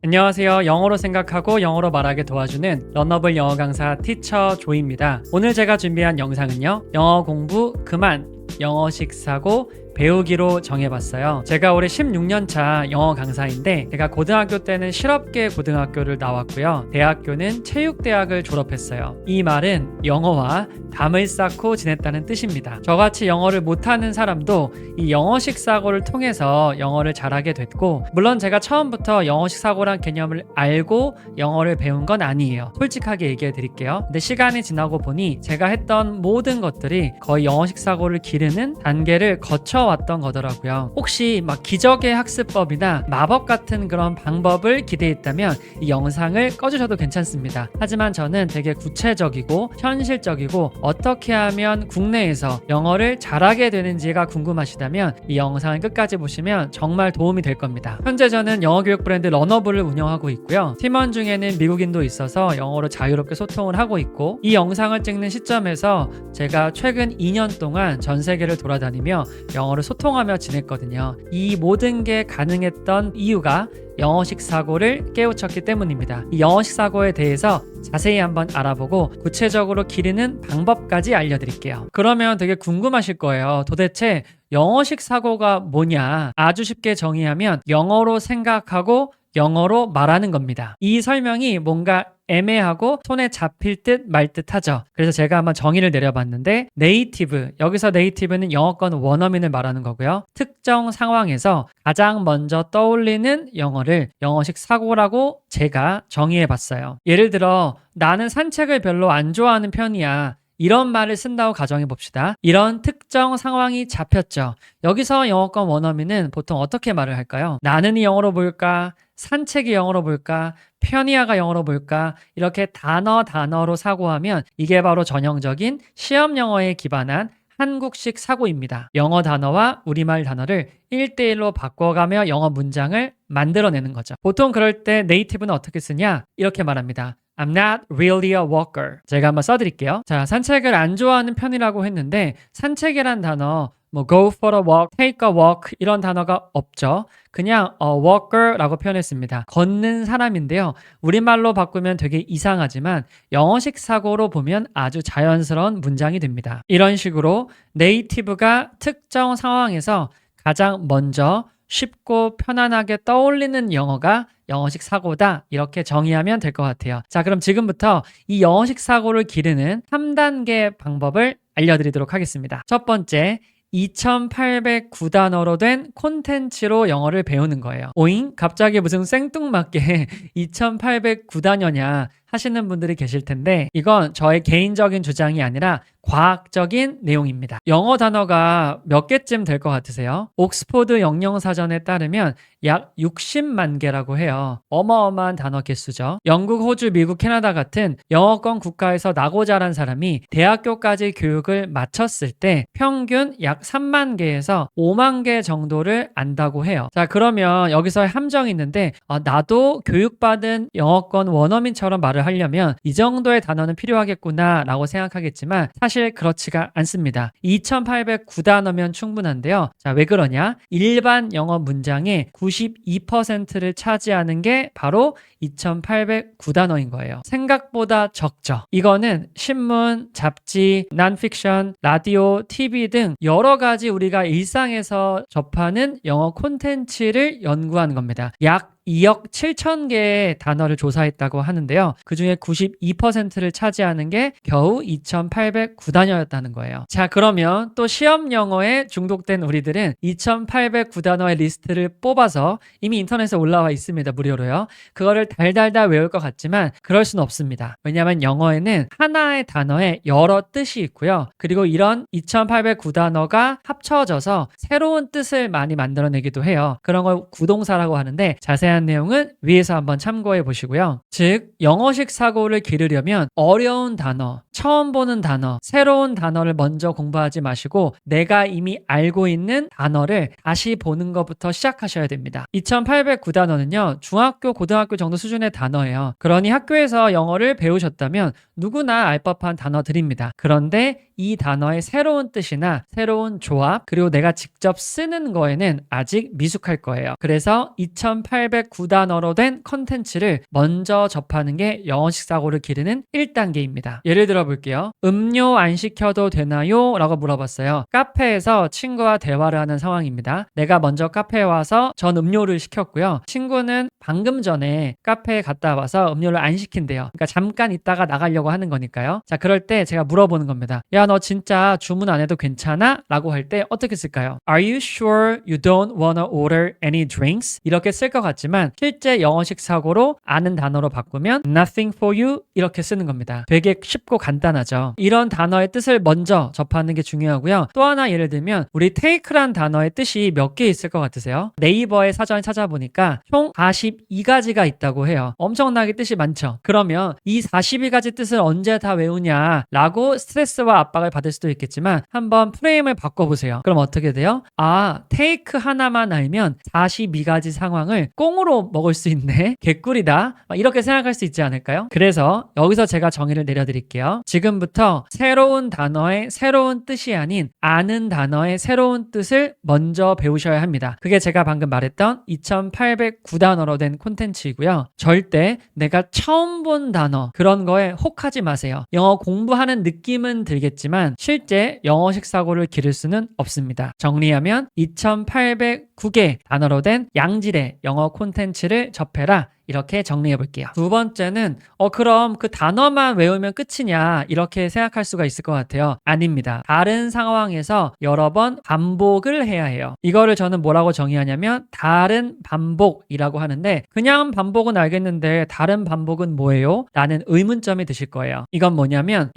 안녕하세요. 영어로 생각하고 영어로 말하게 도와주는 런너블 영어 강사 티처 조이입니다. 오늘 제가 준비한 영상은요. 영어 공부 그만, 영어식 사고 배우기로 정해봤어요. 제가 올해 16년차 영어 강사인데 제가 고등학교 때는 실업계 고등학교를 나왔고요. 대학교는 체육대학을 졸업했어요. 이 말은 영어와 담을 쌓고 지냈다는 뜻입니다. 저같이 영어를 못하는 사람도 이 영어식 사고를 통해서 영어를 잘하게 됐고, 물론 제가 처음부터 영어식 사고란 개념을 알고 영어를 배운 건 아니에요. 솔직하게 얘기해 드릴게요. 근데 시간이 지나고 보니 제가 했던 모든 것들이 거의 영어식 사고를 기르는 단계를 거쳐왔던 거더라고요. 혹시 막 기적의 학습법이나 마법 같은 그런 방법을 기대했다면 이 영상을 꺼주셔도 괜찮습니다. 하지만 저는 되게 구체적이고 현실적이고 어떻게 하면 국내에서 영어를 잘하게 되는지가 궁금하시다면 이 영상을 끝까지 보시면 정말 도움이 될 겁니다. 현재 저는 영어 교육 브랜드 러너블을 운영하고 있고요. 팀원 중에는 미국인도 있어서 영어로 자유롭게 소통을 하고 있고, 이 영상을 찍는 시점에서 제가 최근 2년 동안 전 세계를 돌아다니며 영어를 소통하며 지냈거든요. 이 모든 게 가능했던 이유가 영어식 사고를 깨우쳤기 때문입니다. 이 영어식 사고에 대해서 자세히 한번 알아보고 구체적으로 기르는 방법까지 알려드릴게요. 그러면 되게 궁금하실 거예요. 도대체 영어식 사고가 뭐냐? 아주 쉽게 정의하면 영어로 생각하고 영어로 말하는 겁니다. 이 설명이 뭔가 애매하고 손에 잡힐 듯 말 듯 하죠. 그래서 제가 한번 정의를 내려봤는데, 네이티브, 여기서 네이티브는 영어권 원어민을 말하는 거고요. 특정 상황에서 가장 먼저 떠올리는 영어를 영어식 사고라고 제가 정의해봤어요. 예를 들어, 나는 산책을 별로 안 좋아하는 편이야, 이런 말을 쓴다고 가정해 봅시다. 이런 특정 상황이 잡혔죠. 여기서 영어권 원어민은 보통 어떻게 말을 할까요? 나는이 영어로 볼까? 산책이 영어로 볼까? 편이야가 영어로 볼까? 이렇게 단어로 사고하면 이게 바로 전형적인 시험 영어에 기반한 한국식 사고입니다. 영어 단어와 우리말 단어를 1대1로 바꿔가며 영어 문장을 만들어내는 거죠. 보통 그럴 때 네이티브는 어떻게 쓰냐? 이렇게 말합니다. I'm not really a walker. 제가 한번 써드릴게요. 자, 산책을 안 좋아하는 편이라고 했는데, 산책이란 단어, go for a walk, take a walk 이런 단어가 없죠. 그냥 a walker라고 표현했습니다. 걷는 사람인데요. 우리말로 바꾸면 되게 이상하지만 영어식 사고로 보면 아주 자연스러운 문장이 됩니다. 이런 식으로 네이티브가 특정 상황에서 가장 먼저 쉽고 편안하게 떠올리는 영어가 영어식 사고다, 이렇게 정의하면 될 것 같아요. 자, 그럼 지금부터 이 영어식 사고를 기르는 3단계 방법을 알려드리도록 하겠습니다. 첫 번째, 2809단어로 된 콘텐츠로 영어를 배우는 거예요. 오잉? 갑자기 무슨 생뚱맞게 2809단어냐 하시는 분들이 계실 텐데, 이건 저의 개인적인 주장이 아니라 과학적인 내용입니다. 영어 단어가 몇 개쯤 될 것 같으세요? 옥스포드 영영사전에 따르면 약 60만 개라고 해요. 어마어마한 단어 개수죠. 영국, 호주, 미국, 캐나다 같은 영어권 국가에서 나고 자란 사람이 대학교까지 교육을 마쳤을 때 평균 약 3만 개에서 5만 개 정도를 안다고 해요. 자, 그러면 여기서 함정이 있는데, 나도 교육받은 영어권 원어민처럼 말을 하려면 이 정도의 단어는 필요하겠구나 라고 생각하겠지만 사실 그렇지가 않습니다. 2809단어면 충분한데요. 자, 왜 그러냐? 일반 영어 문장의 92%를 차지하는 게 바로 2809단어인 거예요. 생각보다 적죠. 이거는 신문, 잡지, 난픽션, 라디오, TV 등 여러 가지 우리가 일상에서 접하는 영어 콘텐츠를 연구한 겁니다. 약 2억 7천 개의 단어를 조사했다고 하는데요. 그 중에 92%를 차지하는 게 겨우 2809단어였다는 거예요. 자, 그러면 또 시험 영어에 중독된 우리들은 2809단어의 리스트를 뽑아서 이미 인터넷에 올라와 있습니다. 무료로요. 그거를 달달달 외울 것 같지만 그럴 수는 없습니다. 왜냐하면 영어에는 하나의 단어에 여러 뜻이 있고요. 그리고 이런 2809단어가 합쳐져서 새로운 뜻을 많이 만들어내기도 해요. 그런 걸 구동사라고 하는데, 자세한 내용은 위에서 한번 참고해 보시고요. 즉, 영어식 사고를 기르려면 어려운 단어, 처음 보는 단어, 새로운 단어를 먼저 공부하지 마시고 내가 이미 알고 있는 단어를 다시 보는 것부터 시작하셔야 됩니다. 2809단어는요, 중학교, 고등학교 정도 수준의 단어예요. 그러니 학교에서 영어를 배우셨다면 누구나 알 법한 단어들입니다. 그런데 이 단어의 새로운 뜻이나 새로운 조합, 그리고 내가 직접 쓰는 거에는 아직 미숙할 거예요. 그래서 2809단어로 된 컨텐츠를 먼저 접하는 게 영어식 사고를 기르는 1단계입니다. 예를 들어 볼게요. 음료 안 시켜도 되나요? 라고 물어봤어요. 카페에서 친구와 대화를 하는 상황입니다. 내가 먼저 카페에 와서 전 음료를 시켰고요. 친구는 방금 전에 카페에 갔다 와서 음료를 안 시킨대요. 그러니까 잠깐 있다가 나가려고 하는 거니까요. 자, 그럴 때 제가 물어보는 겁니다. 야, 너 진짜 주문 안 해도 괜찮아? 라고 할 때 어떻게 쓸까요? Are you sure you don't wanna order any drinks? 이렇게 쓸 것 같지만 실제 영어식 사고로 아는 단어로 바꾸면 nothing for you 이렇게 쓰는 겁니다. 되게 쉽고 간단하죠. 이런 단어의 뜻을 먼저 접하는 게 중요하고요. 또 하나 예를 들면 우리 take란 단어의 뜻이 몇 개 있을 것 같으세요? 네이버의 사전을 찾아보니까 총 42가지가 있다고 해요. 엄청나게 뜻이 많죠. 그러면 이 42가지 뜻을 언제 다 외우냐 라고 스트레스와 압박을 받을 수도 있겠지만 한번 프레임을 바꿔보세요. 그럼 어떻게 돼요? 아, 테이크 하나만 알면 42가지 상황을 꽁으로 먹을 수 있네. 개꿀이다. 이렇게 생각할 수 있지 않을까요? 그래서 여기서 제가 정의를 내려드릴게요. 지금부터 새로운 단어의 새로운 뜻이 아닌 아는 단어의 새로운 뜻을 먼저 배우셔야 합니다. 그게 제가 방금 말했던 2809단어로 된 콘텐츠이고요. 절대 내가 처음 본 단어 그런 거에 혹하지 마세요. 영어 공부하는 느낌은 들겠지만 실제 영어식 사고를 기를 수는 없습니다. 정리하면 2809개 단어로 된 양질의 영어 콘텐츠를 접해라. 이렇게 정리해 볼게요. 두 번째는 그럼 그 단어만 외우면 끝이냐 이렇게 생각할 수가 있을 것 같아요. 아닙니다. 다른 상황에서 여러 번 반복을 해야 해요. 이거를 저는 뭐라고 정의하냐면 다른 반복이라고 하는데 그냥 반복은 알겠는데 다른 반복은 뭐예요? 라는 의문점이 드실 거예요. 이건 뭐냐면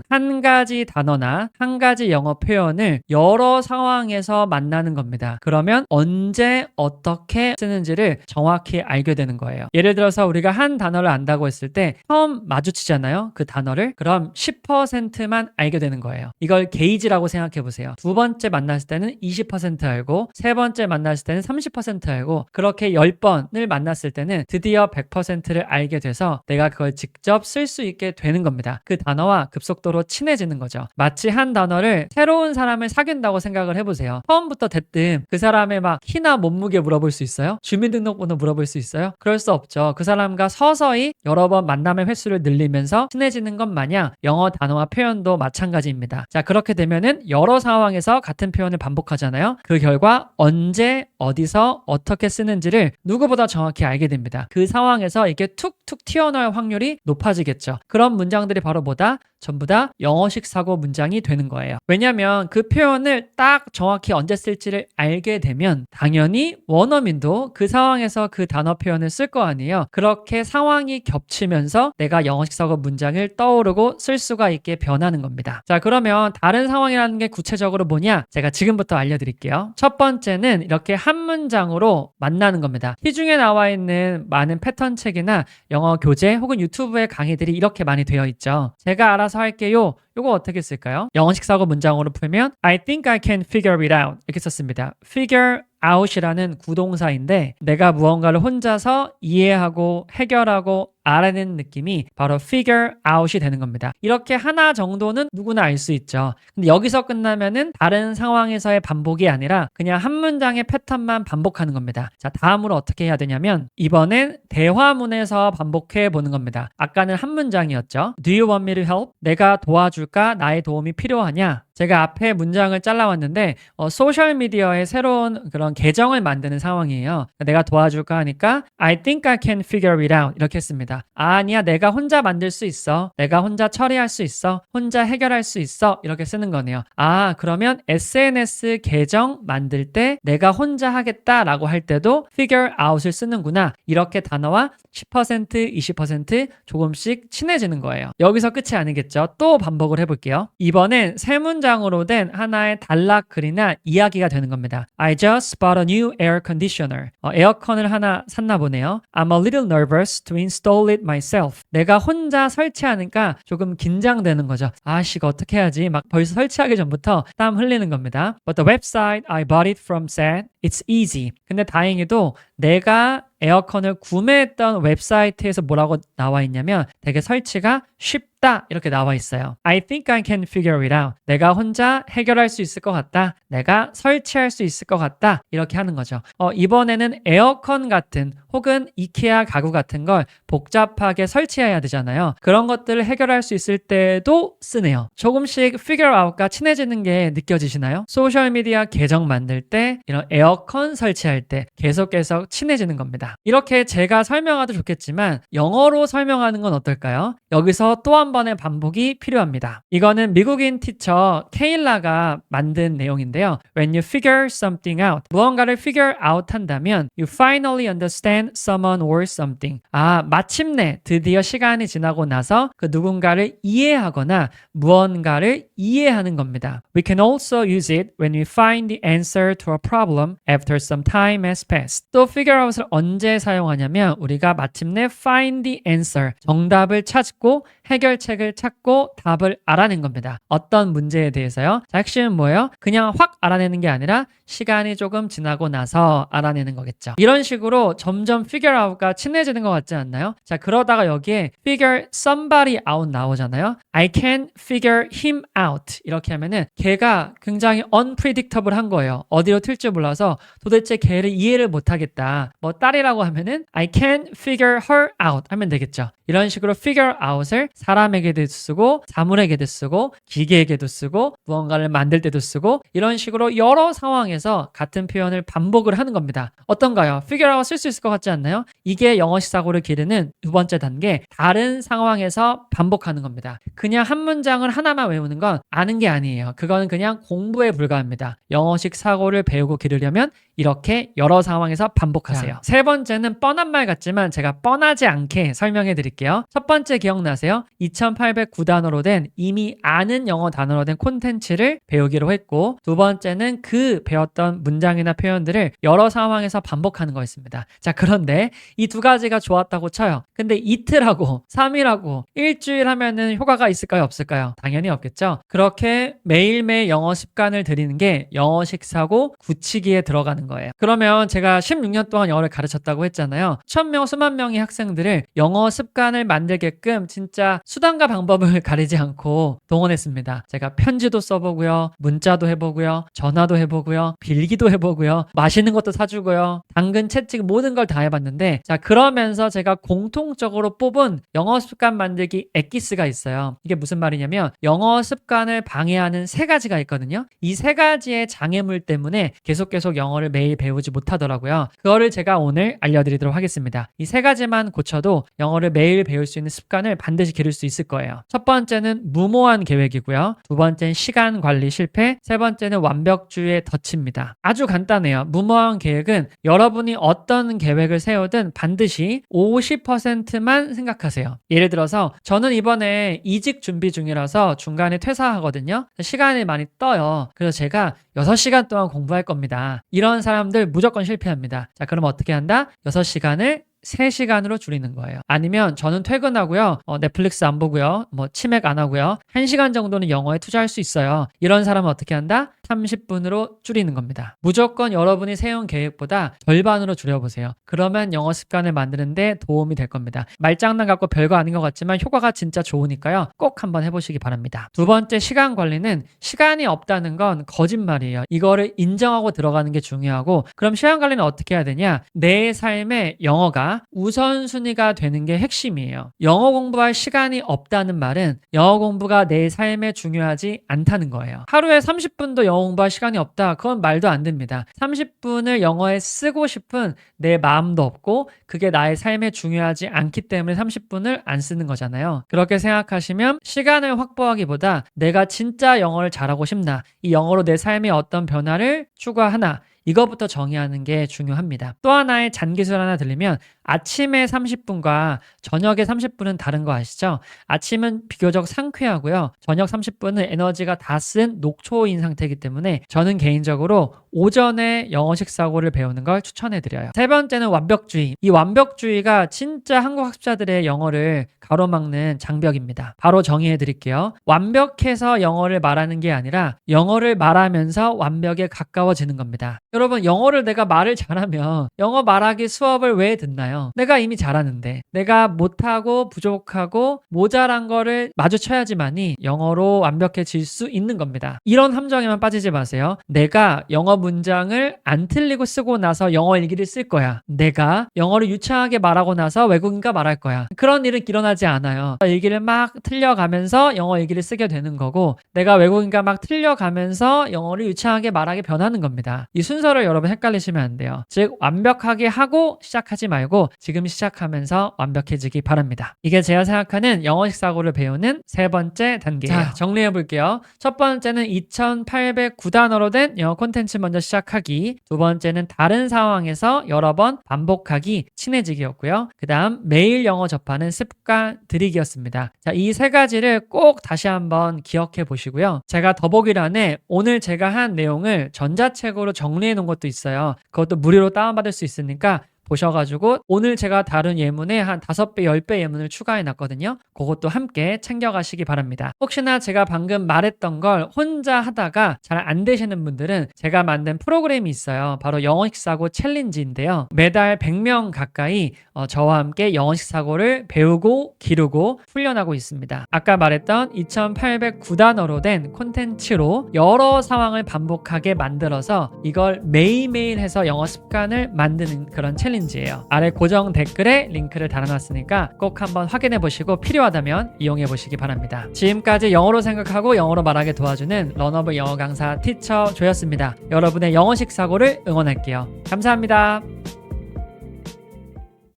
한 가지 단어나 한 가지 영어 표현을 여러 상황에서 만나는 겁니다. 그러면 언제 어떻게 쓰는지를 정확히 알게 되는 거예요. 예를 들어서 우리가 한 단어를 안다고 했을 때 처음 마주치잖아요. 그 단어를. 그럼 10%만 알게 되는 거예요. 이걸 게이지라고 생각해 보세요. 두 번째 만났을 때는 20% 알고 세 번째 만났을 때는 30% 알고 그렇게 10번을 만났을 때는 드디어 100%를 알게 돼서 내가 그걸 직접 쓸 수 있게 되는 겁니다. 그 단어와 급속도로 친해지는 거죠. 마치 한 단어를 새로운 사람을 사귄다고 생각을 해보세요. 처음부터 대뜸 그 사람의 막 키나 몸무게 물어볼 수 있어요? 주민등록번호 물어볼 수 있어요? 그럴 수 없죠. 그 사람과 서서히 여러 번 만남의 횟수를 늘리면서 친해지는 것 마냥 영어 단어와 표현도 마찬가지입니다. 자, 그렇게 되면은 여러 상황에서 같은 표현을 반복하잖아요. 그 결과 언제, 어디서, 어떻게 쓰는지를 누구보다 정확히 알게 됩니다. 그 상황에서 이게 툭툭 튀어나올 확률이 높아지겠죠. 그런 문장들이 바로 뭐다? 전부 다 영어식 사고 문장이 되는 거예요. 왜냐하면 그 표현을 딱 정확히 언제 쓸지를 알게 되면 당연히 원어민도 그 상황에서 그 단어 표현을 쓸 거 아니에요. 그렇게 상황이 겹치면서 내가 영어식 사고 문장을 떠오르고 쓸 수가 있게 변하는 겁니다. 자, 그러면 다른 상황이라는 게 구체적으로 뭐냐? 제가 지금부터 알려드릴게요. 첫 번째는 이렇게 한 문장으로 만나는 겁니다. 시중에 나와 있는 많은 패턴 책이나 영어 교재 혹은 유튜브의 강의들이 이렇게 많이 되어 있죠. 제가 알아서 할게요. 이거 어떻게 쓸까요? 영어식 사고 문장으로 풀면 I think I can figure it out 이렇게 썼습니다. figure out이라는 구동사인데 내가 무언가를 혼자서 이해하고 해결하고 알아내는 느낌이 바로 figure out이 되는 겁니다. 이렇게 하나 정도는 누구나 알 수 있죠. 근데 여기서 끝나면은 다른 상황에서의 반복이 아니라 그냥 한 문장의 패턴만 반복하는 겁니다. 자, 다음으로 어떻게 해야 되냐면 이번엔 대화문에서 반복해 보는 겁니다. 아까는 한 문장이었죠. Do you want me to help? 내가 도와줄까? 나의 도움이 필요하냐? 제가 앞에 문장을 잘라왔는데 소셜미디어에 새로운 그런 계정을 만드는 상황이에요. 내가 도와줄까 하니까 I think I can figure it out 이렇게 했습니다. 아니야, 내가 혼자 만들 수 있어. 내가 혼자 처리할 수 있어. 혼자 해결할 수 있어. 이렇게 쓰는 거네요. 아, 그러면 SNS 계정 만들 때 내가 혼자 하겠다라고 할 때도 figure out을 쓰는구나. 이렇게 단어와 10%, 20% 조금씩 친해지는 거예요. 여기서 끝이 아니겠죠. 또 반복을 해볼게요. 이번엔 세 문장으로 된 하나의 단락글이나 이야기가 되는 겁니다. I just bought a new air conditioner. 에어컨을 하나 샀나 보네요. I'm a little nervous to install it myself. 내가 혼자 설치하니까 조금 긴장되는 거죠. 아씨, 이거 어떻게 해야지? 막 벌써 설치하기 전부터 땀 흘리는 겁니다. But the website I bought it from said it's easy. 근데 다행히도 내가 에어컨을 구매했던 웹사이트에서 뭐라고 나와 있냐면 되게 설치가 쉽다 이렇게 나와 있어요. I think I can figure it out. 내가 혼자 해결할 수 있을 것 같다. 내가 설치할 수 있을 것 같다. 이렇게 하는 거죠. 이번에는 에어컨 같은 혹은 이케아 가구 같은 걸 복잡하게 설치해야 되잖아요. 그런 것들을 해결할 수 있을 때도 쓰네요. 조금씩 figure out과 친해지는 게 느껴지시나요? 소셜미디어 계정 만들 때 이런 에어컨 설치할 때 계속 친해지는 겁니다. 이렇게 제가 설명하도 좋겠지만 영어로 설명하는 건 어떨까요? 여기서 또 한 번의 반복이 필요합니다. 이거는 미국인 티처 케일라가 만든 내용인데요. When you figure something out, 무언가를 figure out 한다면 you finally understand someone or something. 마침내 드디어 시간이 지나고 나서 그 누군가를 이해하거나 무언가를 이해하는 겁니다. We can also use it when we find the answer to a problem after some time has passed. 또 figure out을 언제 사용하냐면 우리가 마침내 find the answer, 정답을 찾고 해결책을 찾고 답을 알아낸 겁니다. 어떤 문제에 대해서요? 자, 핵심은 뭐예요? 그냥 확 알아내는 게 아니라 시간이 조금 지나고 나서 알아내는 거겠죠. 이런 식으로 점점 figure out과 친해지는 것 같지 않나요? 자, 그러다가 여기에 figure somebody out 나오잖아요. I can figure him out. 이렇게 하면은 걔가 굉장히 unpredictable 한 거예요. 어디로 튈지 몰라서 도대체 걔를 이해를 못하겠다. 뭐 딸이라고 하면은 I can figure her out 하면 되겠죠. 이런 식으로 figure out을 사람에게도 쓰고 사물에게도 쓰고 기계에게도 쓰고 무언가를 만들 때도 쓰고 이런 식으로 여러 상황에서 같은 표현을 반복을 하는 겁니다. 어떤가요? figure out 쓸 수 있을 것 같지 않나요? 이게 영어식 사고를 기르는 두 번째 단계, 다른 상황에서 반복하는 겁니다. 그냥 한 문장을 하나만 외우는 건 아는 게 아니에요. 그거는 그냥 공부에 불과합니다. 영어식 사고를 배우고 기르려면 이렇게 여러 상황에서 반복하세요. 세 번째는 뻔한 말 같지만 제가 뻔하지 않게 설명해 드릴게요. 첫 번째 기억나세요? 2809단어로 된 이미 아는 영어 단어로 된 콘텐츠를 배우기로 했고, 두 번째는 그 배웠던 문장이나 표현들을 여러 상황에서 반복하는 거였습니다. 자, 그런데 이 두 가지가 좋았다고 쳐요. 근데 이틀하고 3일하고 일주일 하면은 효과가 있을까요? 없을까요? 당연히 없겠죠. 그렇게 매일매일 영어 습관을 들이는 게 영어식 사고 굳히기에 들어가는 거예요. 그러면 제가 16년 동안 영어를 가르쳤다고 했잖아요. 1000명, 수만 명의 학생들을 영어 습관을 만들게끔 진짜 수단과 방법을 가리지 않고 동원했습니다. 제가 편지도 써보고요, 문자도 해보고요, 전화도 해보고요, 빌기도 해보고요, 맛있는 것도 사주고요, 당근 채찍 모든 걸 다 해봤는데, 자, 그러면서 제가 공통적으로 뽑은 영어 습관 만들기 엑기스가 있어요. 이게 무슨 말이냐면 영어 습관을 방해하는 세 가지가 있거든요. 이 세 가지의 장애물 때문에 계속 영어를 매일 배우지 못하더라고요. 그거를 제가 오늘 알려드리도록 하겠습니다. 이 세 가지만 고쳐도 영어를 매일 배울 수 있는 습관을 반드시 기를 수 있을 거예요. 첫 번째는 무모한 계획이고요. 두 번째는 시간 관리 실패, 세 번째는 완벽주의의 덫입니다. 아주 간단해요. 무모한 계획은 여러분이 어떤 계획을 세우든 반드시 50%만 생각하세요. 예를 들어서 저는 이번에 이직 준비 중이라서 중간에 퇴사하거든요. 시간이 많이 떠요. 그래서 제가 6시간 동안 공부할 겁니다. 이런 사람들 무조건 실패합니다. 자, 그럼 어떻게 한다? 6시간을 3시간으로 줄이는 거예요. 아니면 저는 퇴근하고요, 넷플릭스 안 보고요, 치맥 안 하고요, 1시간 정도는 영어에 투자할 수 있어요. 이런 사람은 어떻게 한다? 30분으로 줄이는 겁니다. 무조건 여러분이 세운 계획보다 절반으로 줄여보세요. 그러면 영어 습관을 만드는데 도움이 될 겁니다. 말장난 같고 별거 아닌 것 같지만 효과가 진짜 좋으니까요. 꼭 한번 해보시기 바랍니다. 두 번째, 시간 관리는 시간이 없다는 건 거짓말이에요. 이거를 인정하고 들어가는 게 중요하고, 그럼 시간 관리는 어떻게 해야 되냐? 내 삶에 영어가 우선순위가 되는 게 핵심이에요. 영어 공부할 시간이 없다는 말은 영어 공부가 내 삶에 중요하지 않다는 거예요. 하루에 30분도 영어 공부할 시간이 없다. 그건 말도 안 됩니다. 30분을 영어에 쓰고 싶은 내 마음도 없고 그게 나의 삶에 중요하지 않기 때문에 30분을 안 쓰는 거잖아요. 그렇게 생각하시면 시간을 확보하기보다 내가 진짜 영어를 잘하고 싶나, 이 영어로 내 삶에 어떤 변화를 추구하나, 이거부터 정의하는 게 중요합니다. 또 하나의 잔기술 하나 들리면 아침에 30분과 저녁에 30분은 다른 거 아시죠? 아침은 비교적 상쾌하고요. 저녁 30분은 에너지가 다 쓴 녹초인 상태이기 때문에 저는 개인적으로 오전에 영어식 사고를 배우는 걸 추천해드려요. 세 번째는 완벽주의. 이 완벽주의가 진짜 한국 학습자들의 영어를 가로막는 장벽입니다. 바로 정의해드릴게요. 완벽해서 영어를 말하는 게 아니라 영어를 말하면서 완벽에 가까워지는 겁니다. 여러분, 영어를 내가 말을 잘하면 영어 말하기 수업을 왜 듣나요? 내가 이미 잘하는데, 내가 못하고 부족하고 모자란 거를 마주쳐야지만이 영어로 완벽해질 수 있는 겁니다. 이런 함정에만 빠지지 마세요. 내가 영어 문장을 안 틀리고 쓰고 나서 영어 일기를 쓸 거야. 내가 영어를 유창하게 말하고 나서 외국인과 말할 거야. 그런 일은 일어나지 않아요. 일기를 막 틀려가면서 영어 일기를 쓰게 되는 거고, 내가 외국인과 막 틀려가면서 영어를 유창하게 말하게 변하는 겁니다. 이 순서를 여러분 헷갈리시면 안 돼요. 즉, 완벽하게 하고 시작하지 말고 지금 시작하면서 완벽해지기 바랍니다. 이게 제가 생각하는 영어식 사고를 배우는 세 번째 단계예요. 자, 정리해 볼게요. 첫 번째는 2809단어로 된 영어 콘텐츠 먼저 시작하기. 두 번째는 다른 상황에서 여러 번 반복하기, 친해지기였고요. 그 다음 매일 영어 접하는 습관 들이기였습니다. 자, 이 세 가지를 꼭 다시 한번 기억해 보시고요. 제가 더보기란에 오늘 제가 한 내용을 전자책으로 정리해 놓은 것도 있어요. 그것도 무료로 다운받을 수 있으니까 보셔가지고 오늘 제가 다룬 예문에 한 5배, 10배 예문을 추가해 놨거든요. 그것도 함께 챙겨가시기 바랍니다. 혹시나 제가 방금 말했던 걸 혼자 하다가 잘 안 되시는 분들은 제가 만든 프로그램이 있어요. 바로 영어식 사고 챌린지인데요. 매달 100명 가까이 저와 함께 영어식 사고를 배우고 기르고 훈련하고 있습니다. 아까 말했던 2809단어로 된 콘텐츠로 여러 상황을 반복하게 만들어서 이걸 매일매일 해서 영어 습관을 만드는 그런 챌린지예요. 아래 고정 댓글에 링크를 달아놨으니까 꼭 한번 확인해 보시고 필요하다면 이용해 보시기 바랍니다. 지금까지 영어로 생각하고 영어로 말하게 도와주는 러너블 영어 강사 티처 조였습니다. 여러분의 영어식 사고를 응원할게요. 감사합니다.